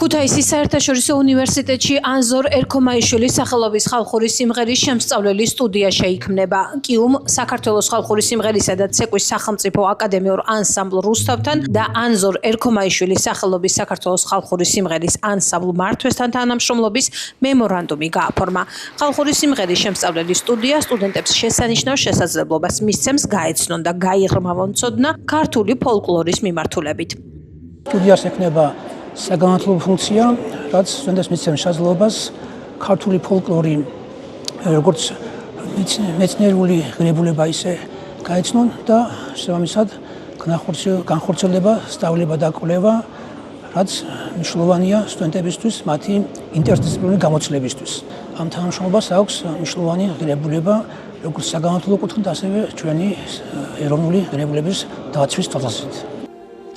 ქუთაისის საერთაშორისო უნივერსიტეტში ანზორ ერქომაიშვილის სახელობის ხალხური სიმღერის შემსწავლელი სტუდია შეიქმნება. კიუმ საქართველოს ხალხური სიმღერისა და ცეკვის სახელმწიფო აკადემიურ ანსამბლ რუსთავთან და ანზორ ერქომაიშვილის სახელობის საქართველოს ხალხური სიმღერის ანსამბლ მართვესთან თანამშრომლობის მემორანდუმი გააფორმა. ხალხური სიმღერის შემსწავლელი სტუდია სტუდენტებს შესანიშნავ შესაძლებლობას მისცემს გაეცნონ და გაიღრმავონ ცოდნა ქართული ფოლკლორის მიმართულებით. სტუდიას ექნება საგანმანათლებლო ფუნქცია, რაც სტუდენტებს მისცემს შესაძლებლობას ქართული ფოლკლორი როგორც მეცნიერული ღირებულება ისე გაეცნონ და შესაბამისად განხორციელდება სწავლება და კვლევა, რაც მნიშვნელოვანია სტუდენტებისთვის მათი ინტერდისციპლინური გამოცდილებისთვის. ამ თანამშრომლობას აქვს მნიშვნელოვანი ღირებულება როგორც საგანმანათლებლო კუთხით, ასევე ჩვენი ეროვნული ღირებულების დაცვის თვალსაზრისით.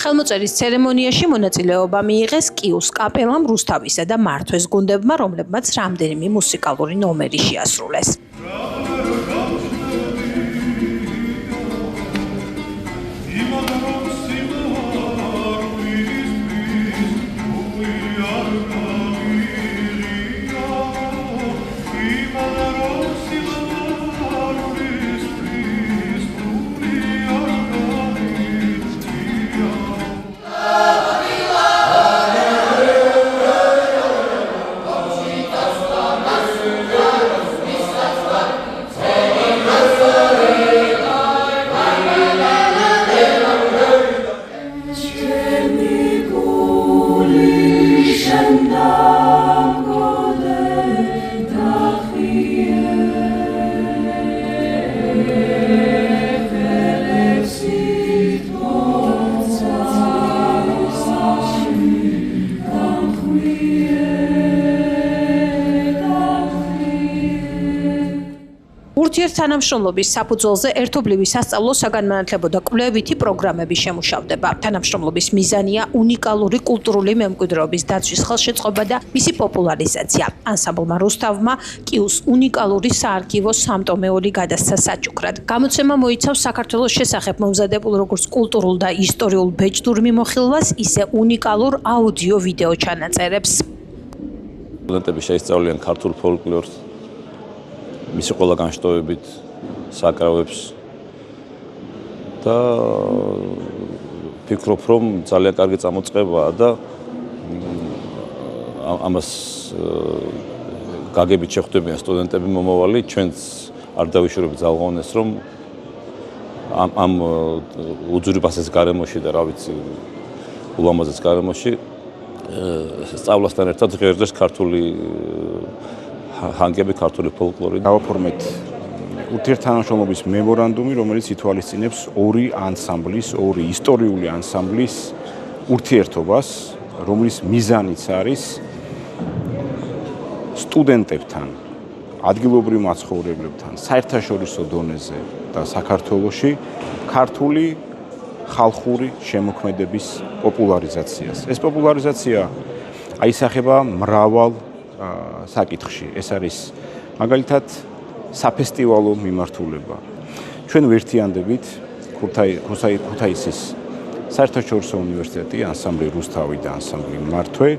ხელმოწერის ცერემონიაში მონაწილეობა მიიღეს კიუს კაპელამ, რუსთავისა და მართვეს გუნდებმა, რომლებმაც რამდენიმე მუსიკალური ნომერი შეასრულეს. ურთიერთთანამშრომლობის საფუძველზე ერთობლივი სასწავლო საგანმანათლებლო და კვლევითი პროგრამები შემუშავდება. თანამშრომლობის მიზანია უნიკალური კულტურული მემკვიდრეობის დაცვის ხელშეწყობა და მისი პოპულარიზაცია. ანსამბლმა რუსთავმა კიუს უნიკალური საარქივო სამტომეული გადასცა საჩუქრად. გამოცემა მოიცავს საქართველოს შესახებ მომზადებულ როგორც კულტურულ და ისტორიულ ბეჭდურ მიმოხილვას, ისე უნიკალურ აუდიო-ვიდეო ჩანაწერებს. სტუდენტები შეისწავლიან ქართულ ფოლკლორს, მისი ყველა განშტოებით საკრავებს და ფიქრობ, რომ ძალიან კარგი წამოწყებაა და ამას გაგებით შეხვდებიან სტუდენტები მომავალი, ჩვენც არ დავიშურებთ ძალღონეს, რომ ამ უძვირფასეს გარემოში და რა ვიცი, ულამაზეს გარემოში სწავლასთან ერთად ღერდეს ქართული ჰანგები, ქართული ფოლკლორი. დავაფორმეთ ურთიერთთანამშრომლობის მემორანდუმი, რომელიც ითვალისწინებს ორი ანსამბლის, ორი ისტორიული ანსამბლის ურთიერთობას, რომლის მიზანიც არის სტუდენტებთან, ადგილობრივ მაცხოვრებლებთან, საერთაშორისო დონეზე და საქართველოში ქართული ხალხური შემოქმედების პოპულარიზაციას. ეს პოპულარიზაცია აისახება მრავალ საკითხში. ეს არის მაგალითად საფესტივალო მიმართულება. ჩვენ ვერთიანდებით ქუთაისის საერთაშორისო უნივერსიტეტი, ანსამბლი რუსთავი და ანსამბლი მართვე,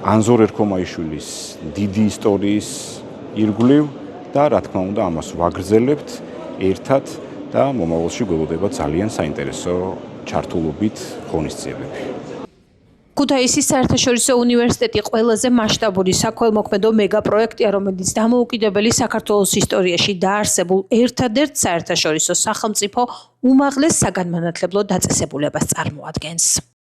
ანზორ ერქომაიშვილის დიდი ისტორიის ირგვლივ და რა თქმა უნდა ამას ვაგრძელებთ ერთად და მომავალში გველოდება ძალიან საინტერესო ჩართულობით ღონისძიებები. ქუთაისის საერთაშორისო უნივერსიტეტი ყველაზე მასშტაბური საქველმოქმედო მეგაპროექტია, რომელიც დამოუკიდებელი საქართველოს ისტორიაში დაარსებულ ერთადერთ საერთაშორისო სახელმწიფო უმაღლეს საგანმანათლებლო დაწესებულებას წარმოადგენს.